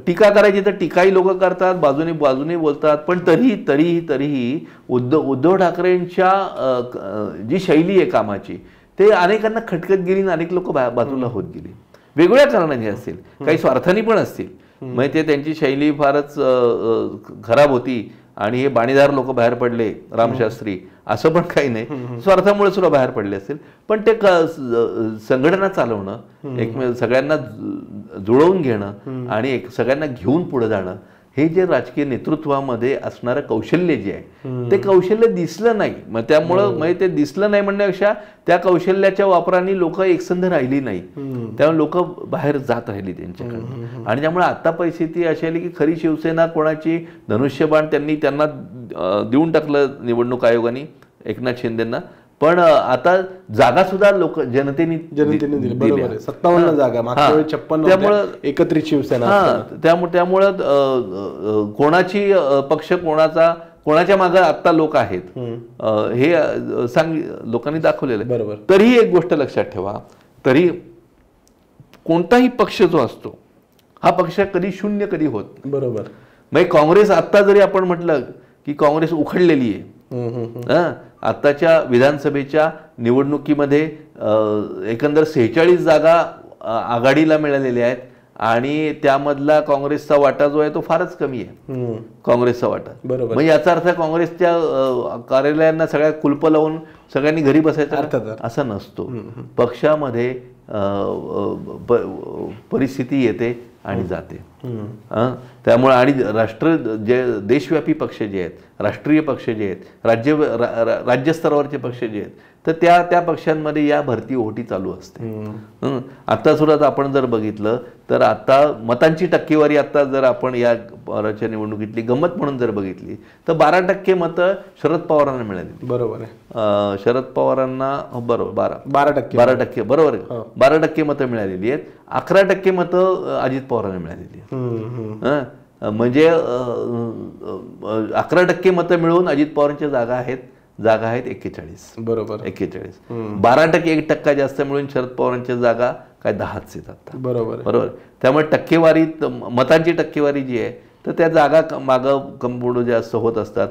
टीका करायची तर टीकाही लोक करतात, बाजूने बोलतात. पण तरीही उद्धव ठाकरेंच्या जी शैली आहे कामाची ते अनेकांना खटकत गेली आणि अनेक लोक बाजूला होत गेली. वेगवेगळ्या कारणांनी असतील, काही स्वार्थाने पण असतील. म्हणजे ते त्यांची शैली फारच खराब होती आणि हे बाणीदार लोक बाहेर पडले, रामशास्त्री, असं पण काही नाही, स्वार्थामुळे सुद्धा बाहेर पडले असतील. पण ते संघटना चालवणं, सगळ्यांना जुळवून घेणं आणि सगळ्यांना घेऊन पुढे जाणं हे जे राजकीय नेतृत्वामध्ये असणारं कौशल्य जे आहे ते कौशल्य दिसलं नाही. मग त्यामुळं म्हणजे ते दिसलं नाही म्हणण्यापेक्षा त्या कौशल्याच्या वापराने लोक एकसंध राहिली नाही, त्यामुळे लोक बाहेर जात राहिली त्यांच्याकडे. आणि त्यामुळे आता परिस्थिती अशी आली की खरी शिवसेना कोणाची धनुष्यबाण त्यांना देऊन टाकलं निवडणूक आयोगाने एकनाथ शिंदेंना. पण आता जागा सुद्धा लोक जनतेने दिली. 57 जागा, मागच्या वेळी 56. त्यामुळे एकत्रित शिवसेना. त्यामुळं कोणाची पक्ष कोणाच्या मागे आता लोक आहेत हे लोकांनी दाखवलेलं आहे. बरोबर. तरीही एक गोष्ट लक्षात ठेवा, तरी कोणताही पक्ष जो असतो हा पक्ष कधी शून्य कधी होत. बरोबर. म्हणजे काँग्रेस आता जरी आपण म्हटलं की काँग्रेस उखडलेली आहे, आताच्या विधानसभेच्या निवडणुकीमध्ये एकंदर 46 जागा आघाडीला मिळालेल्या आहेत आणि त्यामधला काँग्रेसचा वाटा जो आहे तो फारच कमी आहे. काँग्रेसचा वाटा. बरोबर. म्हणजे याचा अर्थ काँग्रेसच्या कार्यालयांना सगळ्या कुलप लावून सगळ्यांनी घरी बसायचं असं नसतो. पक्षामध्ये परिस्थिती येते आणि जाते. त्यामुळे आणि देशव्यापी पक्ष जे आहेत, राष्ट्रीय पक्ष जे आहेत, राज्यस्तरावरचे पक्ष जे आहेत, तर त्या पक्षांमध्ये या भरती ओहोटी चालू असते. आता सुद्धा आपण जर बघितलं तर आता मतांची टक्केवारी आता जर आपण या पवारांच्या निवडणुकीतली गंमत म्हणून जर बघितली तर 12% मतं शरद पवारांना मिळाली. बरोबर आहे. शरद पवारांना बरोबर 12% बरोबर 12% मतं मिळालेली आहेत. 11% मतं अजित पवारांना मिळालेली आहेत. म्हणजे 11% मतं मिळून अजित पवारांच्या जागा आहेत 41. बरोबर. 41. 12% 1% जास्त मिळून शरद पवारांच्या जागा काय 10च येतात. बरोबर. त्यामुळे टक्केवारीत मतांची टक्केवारी जी आहे तर त्या जागा मागं कमपुढं जास्त होत असतात.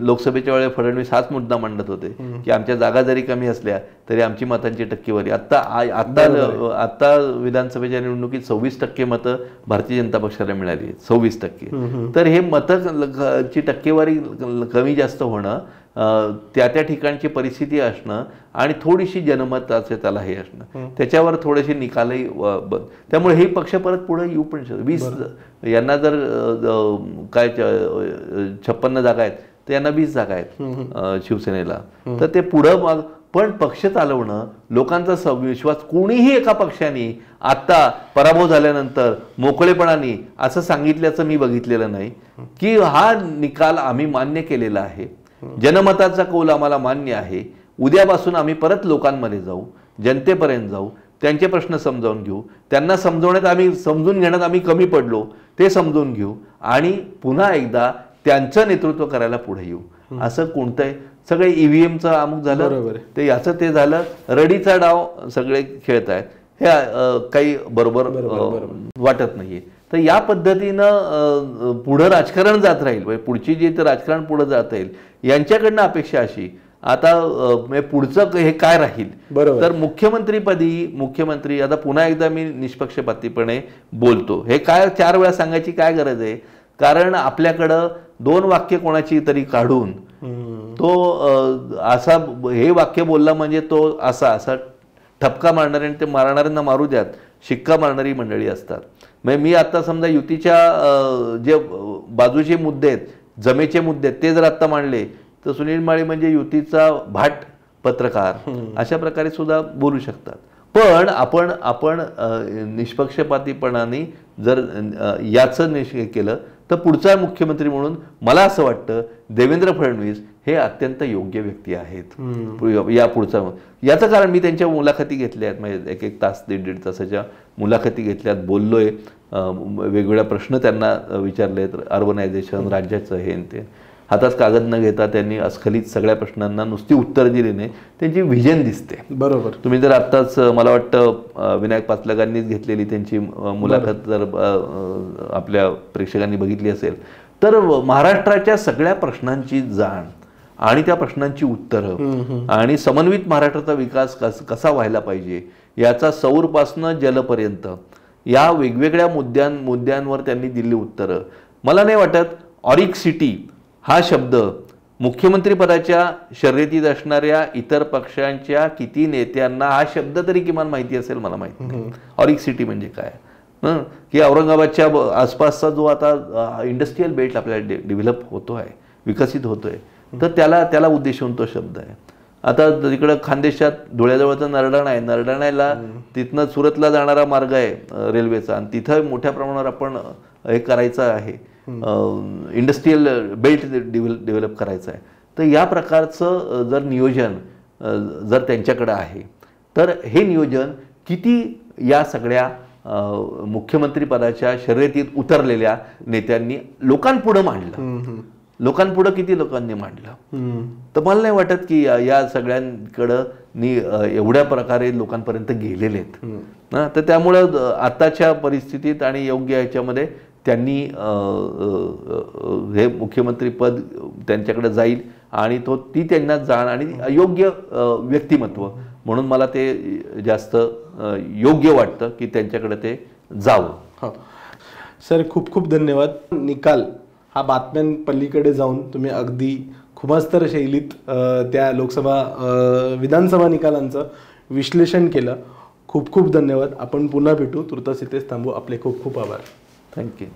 लोकसभेच्या वेळेला फडणवीस हाच मुद्दा मांडत होते की आमच्या जागा जरी कमी असल्या तरी आमची मतांची टक्केवारी आता विधानसभेच्या निवडणुकीत 26% मतं भारतीय जनता पक्षाला मिळाली. 26%. तर हे मतांची टक्केवारी कमी जास्त होणं, त्या ठिकाणची परिस्थिती असणं आणि थोडीशी जनमताचे त्याला हे असणं, त्याच्यावर थोडेसे निकालही त्यामुळे हे पक्ष परत पुढे येऊ पण शकतो. 20 यांना जर काय 56 जागा आहेत तर यांना 20 जागा आहेत शिवसेनेला. तर ते पुढं पण पक्ष चालवणं, लोकांचा विश्वास कोणीही एका पक्षाने आता पराभव झाल्यानंतर मोकळेपणाने असं सांगितल्याचं मी बघितलेलं नाही की हा निकाल आम्ही मान्य केलेला आहे, जनमताचा कौल आम्हाला मान्य आहे, उद्यापासून आम्ही परत लोकांमध्ये जाऊ, जनतेपर्यंत जाऊ, त्यांचे प्रश्न समजावून घेऊ, त्यांना समजून घेण्यात आम्ही कमी पडलो ते समजून घेऊ आणि पुन्हा एकदा त्यांचं नेतृत्व करायला पुढे येऊ. असं कोणतंही सगळे ईव्हीएमचं अमुक झालं ते याचं ते झालं, रडीचा डाव सगळे खेळत आहेत, हे काही बरोबर वाटत नाहीये. तर या पद्धतीनं पुढं राजकारण जात राहील, पुढची जी राजकारण पुढे जात राहील. यांच्याकडनं अपेक्षा अशी आता पुढचं हे काय राहील, तर मुख्यमंत्री आता पुन्हा एकदा मी निष्पक्षपातीपणे बोलतो, हे काय 4 वेळा सांगायची काय गरज आहे, कारण आपल्याकडं 2 वाक्य कोणाची तरी काढून तो असा हे वाक्य बोलला म्हणजे तो असा ठपका मारणारे आणि ते मारणाऱ्यांना मारू द्यात शिक्का मारणारी मंडळी असतात. म्हणजे मी आता समजा युतीच्या जे बाजूचे मुद्दे आहेत, जमेचे मुद्दे आहेत, ते जर आता मांडले तर सुनील माळी म्हणजे युतीचा भाट पत्रकार अशा प्रकारे सुद्धा बोलू शकतात. पण आपण निष्पक्षपातीपणाने जर याचं निश्चय केलं तर पुढचा मुख्यमंत्री म्हणून मला असं वाटतं देवेंद्र फडणवीस हे अत्यंत योग्य व्यक्ती आहेत या पुढचा. याचं कारण मी त्यांच्या मुलाखती घेतल्या आहेत, म्हणजे 1-1 तास 1.5 तासाच्या मुलाखती घेतल्यात, बोललोय, वेगवेगळ्या प्रश्न त्यांना विचारलेत, अर्बनायझेशन, राज्याचं हे ते. हातात कागद न घेता त्यांनी अस्खलित सगळ्या प्रश्नांना नुसती उत्तर दिली नाही, त्यांची व्हिजन दिसते. बरोबर. तुम्ही जर आत्ताच मला वाटतं विनायक पाचलगांनीच घेतलेली त्यांची मुलाखत जर आपल्या प्रेक्षकांनी बघितली असेल तर महाराष्ट्राच्या सगळ्या प्रश्नांची जाण आणि त्या प्रश्नांची उत्तरं आणि समन्वित महाराष्ट्राचा विकास कसा व्हायला पाहिजे याचा सौरपासनं जलपर्यंत या वेगवेगळ्या मुद्द्यांवर त्यांनी दिली उत्तरं. मला नाही वाटत ऑरिक सिटी हा शब्द मुख्यमंत्रीपदाच्या शर्यतीत असणाऱ्या इतर पक्षांच्या किती नेत्यांना हा शब्द तरी किमान माहिती असेल, मला माहिती नाही. ऑरिक सिटी म्हणजे काय, की औरंगाबादच्या आसपासचा जो आता इंडस्ट्रीयल बेल्ट आपल्याला डेव्हलप होतो आहे, विकसित होतोय, तर त्याला उद्देशून तो शब्द आहे. आता तिकडं खानदेशात धुळ्याजवळचा नरडाणा आहे, नरडाण्याला तिथनं सुरतला जाणारा मार्ग आहे रेल्वेचा, आणि तिथं मोठ्या प्रमाणावर आपण हे करायचं आहे, इंडस्ट्रीयल बेल्ट डेव्हलप करायचं आहे. तर या प्रकारचं जर नियोजन जर त्यांच्याकडे आहे तर हे नियोजन किती या सगळ्या मुख्यमंत्रीपदाच्या शर्यतीत उतरलेल्या नेत्यांनी लोकांपुढं मांडलं, लोकांपुढं किती लोकांनी मांडलं. तर मला नाही वाटत की या सगळ्यांकडं एवढ्या प्रकारे लोकांपर्यंत गेलेले आहेत. तर त्यामुळं आत्ताच्या परिस्थितीत आणि योग्य ह्याच्यामध्ये त्यांनी हे मुख्यमंत्री पद त्यांच्याकडे जाईल आणि ती त्यांना जाण आणि योग्य व्यक्तिमत्व म्हणून मला ते जास्त योग्य वाटतं की त्यांच्याकडे ते जावं. सर खूप खूप धन्यवाद. निकाल हा बातम्यांपलीकडे जाऊन तुम्ही अगदी खुमास्तर शैलीत त्या विधानसभा निकालांचं विश्लेषण केलं. खूप खूप धन्यवाद. आपण पुन्हा भेटू. तुर्तास इथेच थांबू. आपले खूप खूप आभार. थँक्यू.